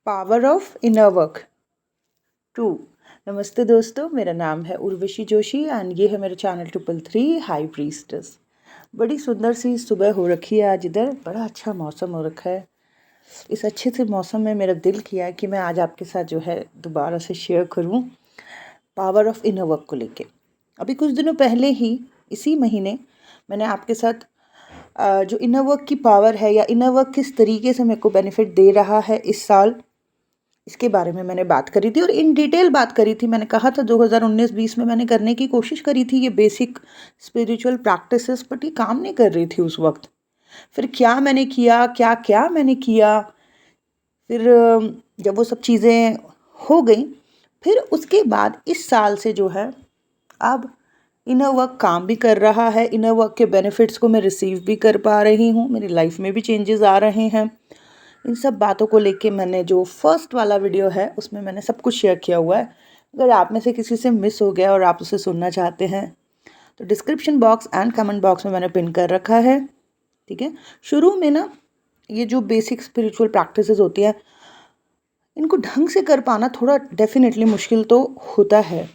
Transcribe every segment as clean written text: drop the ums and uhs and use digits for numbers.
Power of inner work 2। नमस्ते दोस्तों, मेरा नाम है उर्वशी जोशी एंड ये है मेरा चैनल 333 हाई प्रीस्टेस। बड़ी सुंदर सी सुबह हो रखी है आज इधर, बड़ा अच्छा मौसम हो रखा है। इस अच्छे से मौसम में मेरा दिल किया है कि मैं आज आपके साथ जो है दोबारा से शेयर करूं पावर ऑफ इनर वर्क को लेके। अभी कुछ दिनों पहले ही इसी महीने मैंने आपके साथ जो इनर वर्क की पावर है या इनर वर्क किस तरीके से मेरे को बेनिफिट दे रहा है इस साल, इसके बारे में मैंने बात करी थी और इन डिटेल बात करी थी। मैंने कहा था 2019-20 में मैंने करने की कोशिश करी थी ये बेसिक स्पिरिचुअल प्रैक्टिसेस, बट ये काम नहीं कर रही थी उस वक्त। फिर क्या मैंने किया, क्या मैंने किया, फिर जब वो सब चीज़ें हो गई, फिर उसके बाद इस साल से जो है अब इनर वर्क काम भी कर रहा है। इनर वर्क के बेनिफिट्स को मैं रिसीव भी कर पा रही हूँ, मेरी लाइफ में भी चेंजेस आ रहे हैं। इन सब बातों को लेके मैंने जो फर्स्ट वाला वीडियो है उसमें मैंने सब कुछ शेयर किया हुआ है। अगर आप में से किसी से मिस हो गया और आप उसे सुनना चाहते हैं तो description box and comment box में मैंने पिन कर रखा है। ठीक है, शुरू में ना ये जो बेसिक स्पिरिचुअल प्रैक्टिसेस होती हैं इनको ढंग से कर पाना थोड़ा डेफिनेटली मुश्किल तो होता है।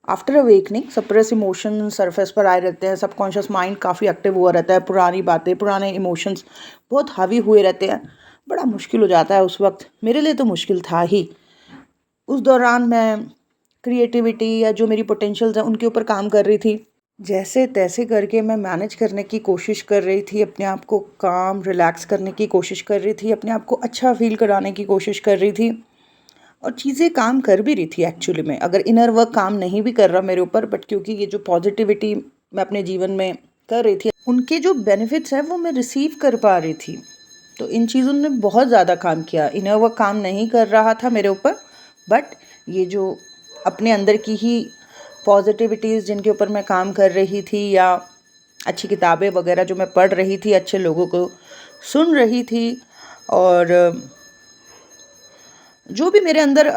After awakening suppress emotion surface पर आए रहते हैं, सबकॉन्शियस माइंड काफ़ी एक्टिव हुआ रहता है, पुरानी बातें पुराने इमोशंस बहुत हावी हुए रहते हैं। बड़ा मुश्किल हो जाता है उस वक्त, मेरे लिए तो मुश्किल था ही। उस दौरान मैं क्रिएटिविटी या जो मेरी पोटेंशियल्स हैं उनके ऊपर काम कर रही थी। जैसे तैसे करके मैं मैनेज करने की कोशिश कर रही थी, अपने आप को काम रिलैक्स करने की कोशिश कर रही थी, अपने आप को अच्छा फील कराने की कोशिश कर रही थी और चीज़ें काम कर भी रही थी एक्चुअली में। अगर इनर वर्क काम नहीं भी कर रहा मेरे ऊपर, बट क्योंकि ये जो पॉजिटिविटी मैं अपने जीवन में कर रही थी उनके जो बेनिफिट्स हैं वो मैं रिसीव कर पा रही थी। तो इन चीज़ों ने बहुत ज़्यादा काम किया। इनर वर्क काम नहीं कर रहा था मेरे ऊपर, बट ये जो अपने अंदर की ही पॉजिटिविटीज़ जिनके ऊपर मैं काम कर रही थी या अच्छी किताबें वगैरह जो मैं पढ़ रही थी, अच्छे लोगों को सुन रही थी और जो भी मेरे अंदर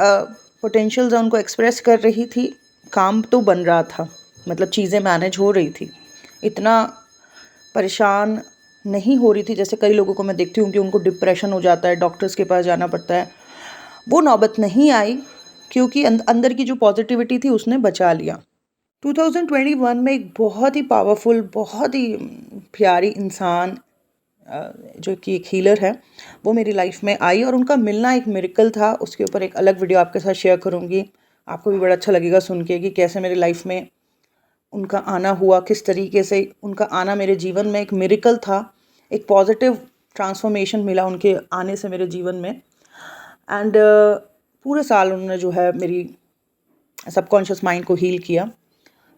पोटेंशियल्स हैं उनको एक्सप्रेस कर रही थी, काम तो बन रहा था। मतलब चीज़ें मैनेज हो रही थी, इतना परेशान नहीं हो रही थी जैसे कई लोगों को मैं देखती हूँ कि उनको डिप्रेशन हो जाता है, डॉक्टर्स के पास जाना पड़ता है। वो नौबत नहीं आई क्योंकि अंदर की जो पॉजिटिविटी थी उसने बचा लिया। 2021 में एक बहुत ही पावरफुल, बहुत ही प्यारी इंसान जो कि एक हीलर है, वो मेरी लाइफ में आई और उनका मिलना एक मिरेकल था। उसके ऊपर एक अलग वीडियो आपके साथ शेयर करूँगी, आपको भी बड़ा अच्छा लगेगा सुन के कि कैसे मेरी लाइफ में उनका आना हुआ, किस तरीके से उनका आना मेरे जीवन में एक मिरेकल था। एक पॉजिटिव ट्रांसफॉर्मेशन मिला उनके आने से मेरे जीवन में। एंड पूरे साल उन्होंने जो है मेरी सबकॉन्शियस माइंड को हील किया।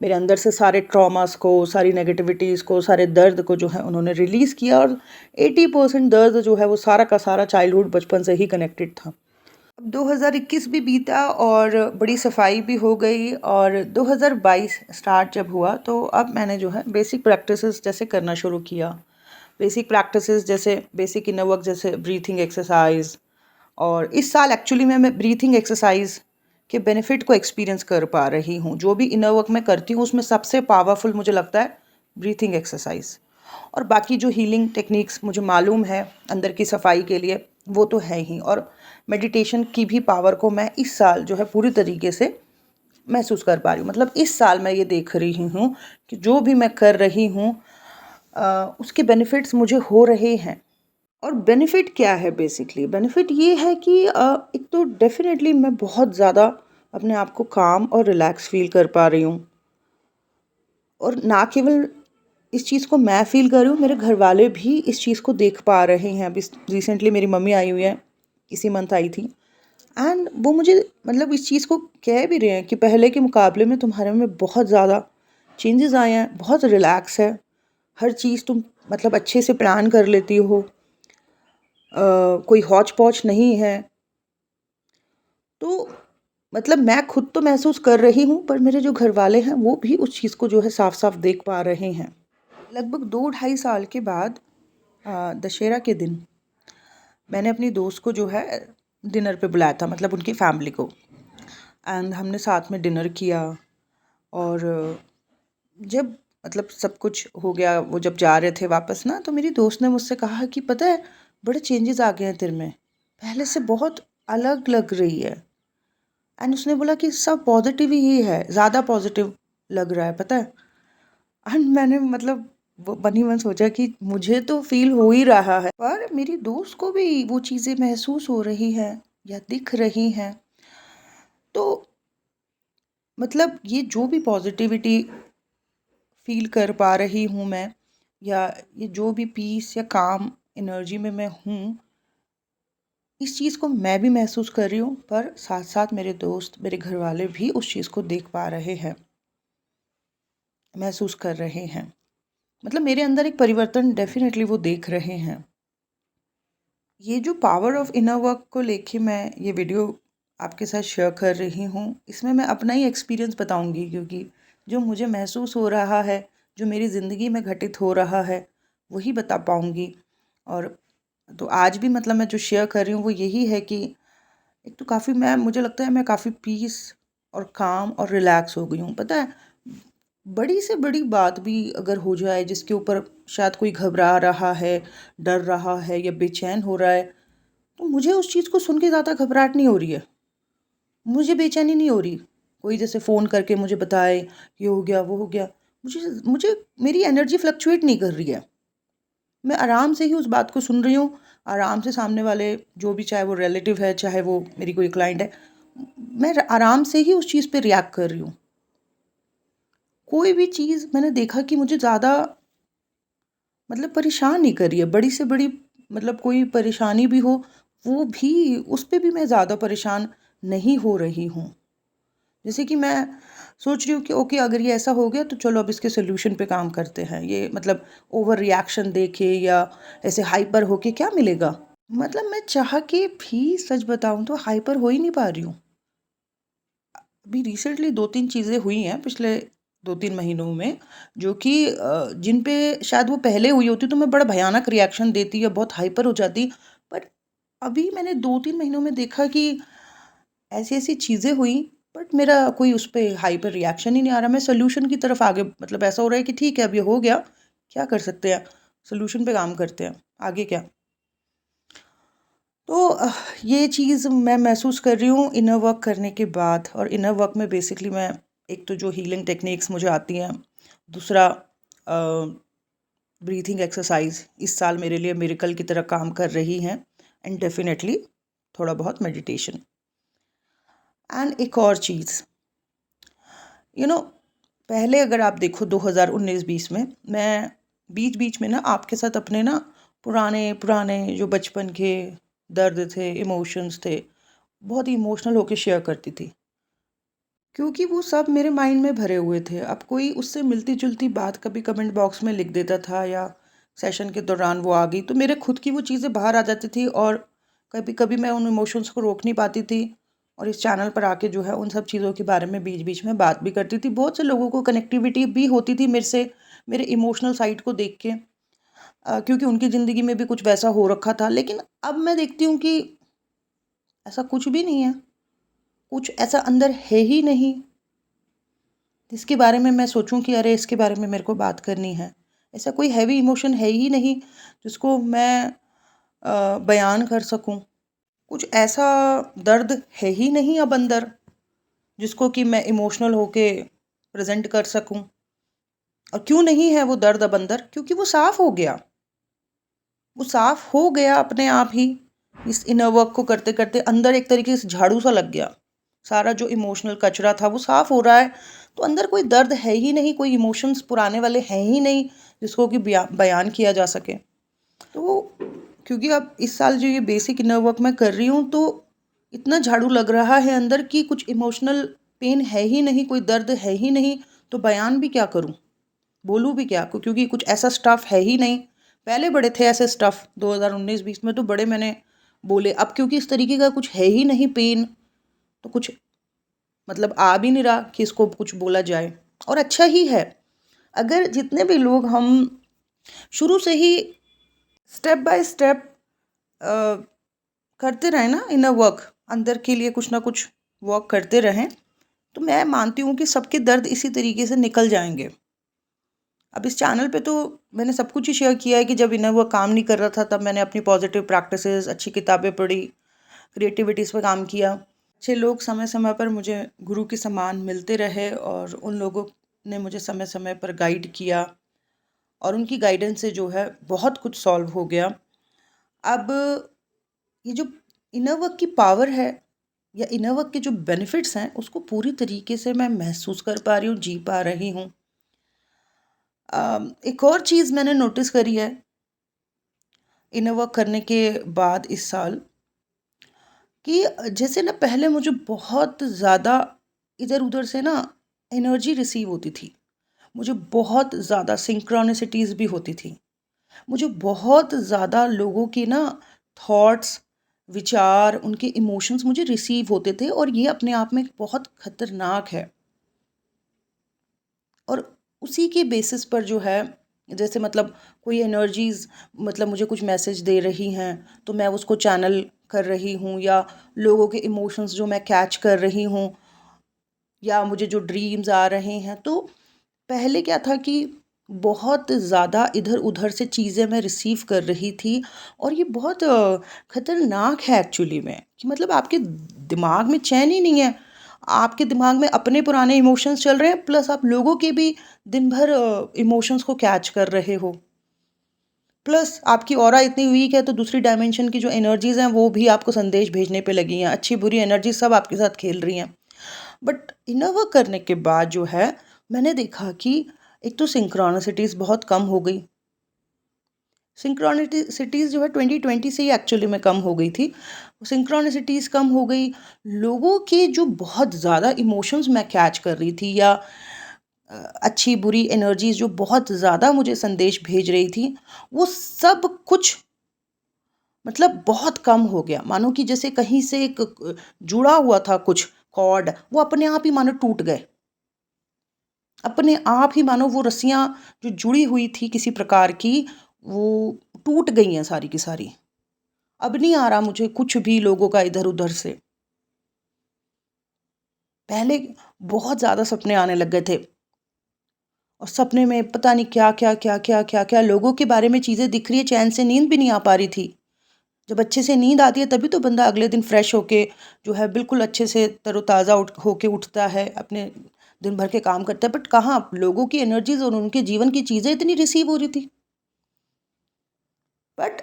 मेरे अंदर से सारे ट्रॉमास को, सारी नेगेटिविटीज़ को, सारे दर्द को जो है उन्होंने रिलीज़ किया और 80% दर्द जो है वो सारा का सारा चाइल्डहुड बचपन से ही कनेक्टेड था। अब 2021 भी बीता और बड़ी सफाई भी हो गई और 2022 स्टार्ट जब हुआ तो अब मैंने जो है बेसिक प्रैक्टिसेस जैसे करना शुरू किया। बेसिक प्रैक्टिसेस जैसे बेसिक इनर वर्क, जैसे ब्रीथिंग एक्सरसाइज। और इस साल एक्चुअली मैं ब्रीथिंग एक्सरसाइज के बेनिफिट को एक्सपीरियंस कर पा रही हूँ। जो भी इनर वर्क मैं करती हूँ उसमें सबसे पावरफुल मुझे लगता है ब्रीथिंग एक्सरसाइज। और बाकी जो हीलिंग टेक्निक्स मुझे मालूम है अंदर की सफाई के लिए वो तो है ही। और मेडिटेशन की भी पावर को मैं इस साल जो है पूरी तरीके से महसूस कर पा रही हूँ। मतलब इस साल मैं ये देख रही हूँ कि जो भी मैं कर रही हूँ उसके बेनिफिट्स मुझे हो रहे हैं। और बेनिफिट क्या है? बेसिकली बेनिफिट ये है कि एक तो डेफिनेटली मैं बहुत ज़्यादा अपने आप को काम और रिलैक्स फील कर पा रही हूँ। और ना केवल इस चीज़ को मैं फील कर रही हूँ, मेरे घर वाले भी इस चीज़ को देख पा रहे हैं। अभी रिसेंटली मेरी मम्मी आई हुई है, इसी मंथ आई थी, एंड वो मुझे मतलब इस चीज़ को कह भी रहे हैं कि पहले के मुकाबले में तुम्हारे में बहुत ज़्यादा चेंजेस आए हैं, बहुत रिलैक्स है, हर चीज़ तुम मतलब अच्छे से प्लान कर लेती हो, कोई हौच पौच नहीं है। तो मतलब मैं खुद तो महसूस कर रही हूँ, पर मेरे जो घर वाले हैं वो भी उस चीज़ को जो है साफ साफ देख पा रहे हैं। लगभग 2 ढाई साल के बाद दशहरा के दिन मैंने अपनी दोस्त को जो है डिनर पे बुलाया था, मतलब उनकी फैमिली को, एंड हमने साथ में डिनर किया। और जब मतलब सब कुछ हो गया, वो जब जा रहे थे वापस ना, तो मेरी दोस्त ने मुझसे कहा कि पता है बड़े चेंजेस आ गए हैं तेरे में, पहले से बहुत अलग लग रही है। एंड उसने बोला कि सब पॉजिटिव ही है, ज़्यादा पॉजिटिव लग रहा है, पता है। एंड मैंने मतलब वो मन ही मन सोचा कि मुझे तो फील हो ही रहा है, पर मेरी दोस्त को भी वो चीज़ें महसूस हो रही हैं या दिख रही हैं। तो मतलब ये जो भी पॉजिटिविटी फील कर पा रही हूँ मैं, या ये जो भी पीस या काम एनर्जी में मैं हूँ, इस चीज़ को मैं भी महसूस कर रही हूँ, पर साथ साथ मेरे दोस्त, मेरे घर वाले भी उस चीज़ को देख पा रहे हैं, महसूस कर रहे हैं। मतलब मेरे अंदर एक परिवर्तन डेफिनेटली वो देख रहे हैं। ये जो पावर ऑफ इनर वर्क को लेके मैं ये वीडियो आपके साथ शेयर कर रही हूँ, इसमें मैं अपना ही एक्सपीरियंस बताऊँगी, क्योंकि जो मुझे महसूस हो रहा है, जो मेरी ज़िंदगी में घटित हो रहा है, वही बता पाऊँगी। और तो आज भी मतलब मैं जो शेयर कर रही हूँ वो यही है कि एक तो काफ़ी मैं मुझे लगता है मैं काफ़ी पीस और काम और रिलैक्स हो गई हूँ। पता है, बड़ी से बड़ी बात भी अगर हो जाए जिसके ऊपर शायद कोई घबरा रहा है, डर रहा है या बेचैन हो रहा है, तो मुझे उस चीज़ को सुन के ज़्यादा घबराहट नहीं हो रही है। मुझे बेचैनी नहीं हो रही। कोई जैसे फ़ोन करके मुझे बताए, ये हो गया, वो हो गया। मुझे मुझे मेरी एनर्जी फ्लक्चुएट नहीं कर रही है। मैं आराम से ही उस बात को सुन रही हूँ, आराम से सामने वाले जो भी, चाहे वो रिलेटिव है, चाहे वो मेरी कोई क्लाइंट है, मैं आराम से ही उस चीज़ पे रिएक्ट कर रही हूँ। कोई भी चीज़ मैंने देखा कि मुझे ज़्यादा मतलब परेशान नहीं कर रही है। बड़ी से बड़ी मतलब कोई परेशानी भी हो, वो भी उस पे भी मैं ज़्यादा परेशान नहीं हो रही हूँ। जैसे कि मैं सोच रही हूँ कि ओके, अगर ये ऐसा हो गया तो चलो अब इसके सॉल्यूशन पे काम करते हैं। ये मतलब ओवर रिएक्शन देके या ऐसे हाइपर होके क्या मिलेगा? मतलब मैं चाह के भी सच बताऊँ तो हाइपर हो ही नहीं पा रही हूँ। अभी रिसेंटली 2-3 चीज़ें हुई हैं पिछले 2-3 महीनों में, जो कि जिन पे शायद वो पहले हुई होती तो मैं बड़ा भयानक रिएक्शन देती या बहुत हाइपर हो जाती। बट अभी मैंने 2-3 महीनों में देखा कि ऐसी-ऐसी चीज़ें हुई, बट मेरा कोई उस पे हाइपर रिएक्शन ही नहीं आ रहा। मैं सॉल्यूशन की तरफ आगे, मतलब ऐसा हो रहा है कि ठीक है अब ये हो गया, क्या कर सकते हैं? सॉल्यूशन पे काम करते हैं, आगे क्या? तो ये चीज़ मैं महसूस कर रही हूँ इनर वर्क करने के बाद। और इनर वर्क में बेसिकली मैं, एक तो जो हीलिंग टेक्निक्स मुझे आती हैं, दूसरा ब्रीथिंग एक्सरसाइज इस साल मेरे लिए मिरेकल की तरह काम कर रही हैं, एंड डेफिनेटली थोड़ा बहुत मेडिटेशन। एंड एक और चीज़, यू नो पहले अगर आप देखो 2019-20 में, मैं बीच बीच में ना आपके साथ अपने ना पुराने पुराने जो बचपन के दर्द थे, इमोशंस थे, बहुत ही इमोशनल होके शेयर करती थी, क्योंकि वो सब मेरे माइंड में भरे हुए थे। अब कोई उससे मिलती जुलती बात कभी कमेंट बॉक्स में लिख देता था, या सेशन के दौरान वो आ गई, तो मेरे खुद की वो चीज़ें बाहर आ जाती थी, और कभी कभी मैं उन इमोशंस को रोक नहीं पाती थी। और इस चैनल पर आके जो है उन सब चीज़ों के बारे में बीच बीच में बात भी करती थी। बहुत से लोगों को कनेक्टिविटी भी होती थी मेरे से, मेरे इमोशनल साइड को देख के, क्योंकि उनकी ज़िंदगी में भी कुछ वैसा हो रखा था। लेकिन अब मैं देखती हूँ कि ऐसा कुछ भी नहीं है, कुछ ऐसा अंदर है ही नहीं जिसके बारे में मैं सोचूं कि अरे इसके बारे में मेरे को बात करनी है। ऐसा कोई हैवी इमोशन है ही नहीं जिसको मैं बयान कर सकूं। कुछ ऐसा दर्द है ही नहीं अब अंदर जिसको कि मैं इमोशनल होके प्रेजेंट कर सकूं। और क्यों नहीं है वो दर्द अब अंदर? क्योंकि वो साफ हो गया। वो साफ हो गया अपने आप ही। इस इनर वर्क को करते करते अंदर एक तरीके से झाड़ू सा लग गया। सारा जो इमोशनल कचरा था वो साफ हो रहा है। तो अंदर कोई दर्द है ही नहीं, कोई इमोशंस पुराने वाले हैं ही नहीं जिसको कि बयान किया जा सके। तो क्योंकि अब इस साल जो ये बेसिक इनर वर्क मैं कर रही हूँ, तो इतना झाड़ू लग रहा है अंदर कि कुछ इमोशनल पेन है ही नहीं, कोई दर्द है ही नहीं। तो बयान भी क्या करूँ, बोलूँ भी क्या? क्योंकि कुछ ऐसा स्टफ़ है ही नहीं। पहले बड़े थे ऐसे स्टफ़ 2019-20 में, तो बड़े मैंने बोले। अब क्योंकि इस तरीके का कुछ है ही नहीं पेन, तो कुछ मतलब आ भी नहीं रहा कि इसको कुछ बोला जाए। और अच्छा ही है, अगर जितने भी लोग हम शुरू से ही स्टेप बाय स्टेप करते रहें ना इनर वर्क, अंदर के लिए कुछ ना कुछ वर्क करते रहें, तो मैं मानती हूँ कि सबके दर्द इसी तरीके से निकल जाएंगे। अब इस चैनल पे तो मैंने सब कुछ ही शेयर किया है कि जब इनर वर्क काम नहीं कर रहा था तब मैंने अपनी पॉजिटिव प्रैक्टिसेस, अच्छी किताबें पढ़ी, क्रिएटिविटीज़ पे काम किया। अच्छे लोग समय समय पर मुझे गुरु के समान मिलते रहे और उन लोगों ने मुझे समय समय पर गाइड किया और उनकी गाइडेंस से जो है बहुत कुछ सॉल्व हो गया। अब ये जो इनर वर्क की पावर है या इनर वर्क के जो बेनिफिट्स हैं उसको पूरी तरीके से मैं महसूस कर पा रही हूँ, जी पा रही हूँ। एक और चीज़ मैंने नोटिस करी है इनर वर्क करने के बाद इस साल कि जैसे ना पहले मुझे बहुत ज़्यादा इधर-उधर से ना एनर्जी रिसीव होती थी। मुझे बहुत ज़्यादा सिंक्रोनिसिटीज़ भी होती थी। मुझे बहुत ज़्यादा लोगों के ना थॉट्स, विचार, उनके इमोशंस मुझे रिसीव होते थे और ये अपने आप में बहुत खतरनाक है। और उसी के बेसिस पर जो है जैसे मतलब कोई एनर्जीज़ मतलब मुझे कुछ मैसेज दे रही हैं तो मैं उसको चैनल कर रही हूँ या लोगों के इमोशंस जो मैं कैच कर रही हूँ या मुझे जो ड्रीम्स आ रहे हैं तो पहले क्या था कि बहुत ज़्यादा इधर-उधर से चीज़ें मैं रिसीव कर रही थी और ये बहुत खतरनाक है एक्चुअली में कि मतलब आपके दिमाग में चैन ही नहीं है। आपके दिमाग में अपने पुराने इमोशंस चल रहे हैं प्लस आप लोगों के भी दिन भर इमोशंस को कैच कर रहे हो। प्लस आपकी ऑरा इतनी वीक है तो दूसरी डायमेंशन की जो एनर्जीज़ हैं वो भी आपको संदेश भेजने पे लगी हैं। अच्छी-बुरी एनर्जी सब आपके साथ खेल रही हैं। बट इनर वर्क करने के बाद जो है मैंने देखा कि एक तो सिंक्रोनिसिटीज़ बहुत कम हो गई। सिंक्रोनिसिटीज़ जो है 2020 से ही एक्चुअली में कम हो गई थी। सिंक्रोनिसिटीज़ कम हो गई, लोगों के जो बहुत ज़्यादा इमोशंस मैं कैच कर रही थी या अच्छी बुरी एनर्जीज़ जो बहुत ज़्यादा मुझे संदेश भेज रही थी, वो सब कुछ मतलब बहुत कम हो गया। मानो कि जैसे कहीं से एक जुड़ा हुआ था कुछ कॉर्ड, वो अपने आप ही मानो टूट गए। अपने आप ही मानो वो रस्सियाँ जो जुड़ी हुई थी किसी प्रकार की, वो टूट गई हैं सारी की सारी। अब नहीं आ रहा मुझे कुछ भी लोगों का इधर-उधर से। पहले बहुत ज़्यादा सपने आने लग गए थे और सपने में पता नहीं क्या-क्या, क्या-क्या, क्या-क्या लोगों के बारे में चीज़ें दिख रही है, चैन से नींद भी नहीं आ पा रही थी। जब अच्छे से नींद आती है तभी तो बंदा अगले दिन फ्रेश होके जो है बिल्कुल अच्छे से तरोताज़ा होके उठता है, अपने दिन भर के काम करता है। बट कहाँ लोगों की एनर्जीज़ और उनके जीवन की चीज़ें इतनी रिसीव हो रही थी। बट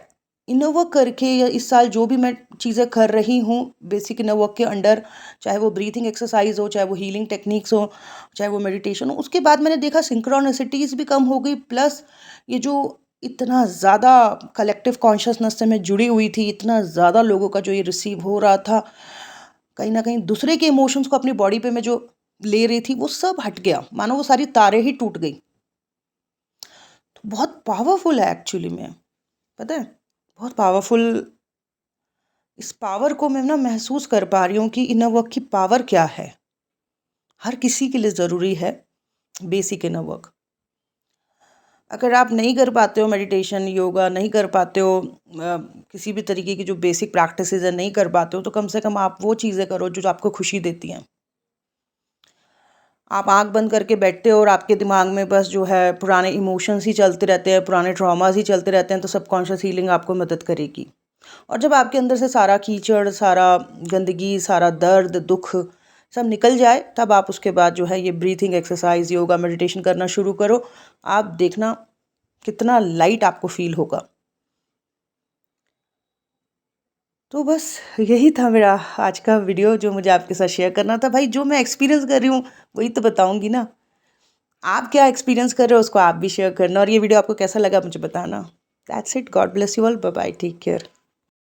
इनर वर्क करके या इस साल जो भी मैं चीज़ें कर रही हूँ बेसिक इनर वर्क के अंडर, चाहे वो ब्रीथिंग एक्सरसाइज हो, चाहे वो हीलिंग टेक्निक्स हो, चाहे वो मेडिटेशन हो, उसके बाद मैंने देखा सिंक्रोनिसिटीज़ भी कम हो गई प्लस ये जो इतना ज़्यादा कलेक्टिव कॉन्शियसनेस से मैं जुड़ी हुई थी, इतना ज़्यादा लोगों का जो ये रिसीव हो रहा था, कहीं न कहीं दूसरे के इमोशंस को अपनी बॉडी पे मैं जो ले रही थी वो सब हट गया। मानो वो सारी तारें ही टूट गई। तो बहुत पावरफुल है एक्चुअली में, पता है? बहुत पावरफुल इस पावर को मैं ना महसूस कर पा रही हूँ कि इनर वर्क की पावर क्या है। हर किसी के लिए ज़रूरी है बेसिक इनर वर्क। अगर आप नहीं कर पाते हो मेडिटेशन, योगा नहीं कर पाते हो किसी भी तरीके की जो बेसिक प्रैक्टिसेज़ है नहीं कर पाते हो तो कम से कम आप वो चीज़ें करो जो आपको खुशी देती हैं। आप आँख बंद करके बैठते हो और आपके दिमाग में बस जो है पुराने इमोशंस ही चलते रहते हैं, पुराने ट्रॉमास ही चलते रहते हैं तो सबकॉन्शियस हीलिंग आपको मदद करेगी। और जब आपके अंदर से सारा कीचड़, सारा गंदगी, सारा दर्द, दुःख सब निकल जाए तब आप उसके बाद जो है ये ब्रीथिंग एक्सरसाइज, योगा, मेडिटेशन करना शुरू करो। आप देखना कितना लाइट आपको फ़ील होगा। तो बस यही था मेरा आज का वीडियो जो मुझे आपके साथ शेयर करना था। भाई जो मैं एक्सपीरियंस कर रही हूँ वही तो बताऊँगी ना। आप क्या एक्सपीरियंस कर रहे हो उसको आप भी शेयर करना और ये वीडियो आपको कैसा लगा मुझे बताना। That's it, God bless you all, bye bye, take care.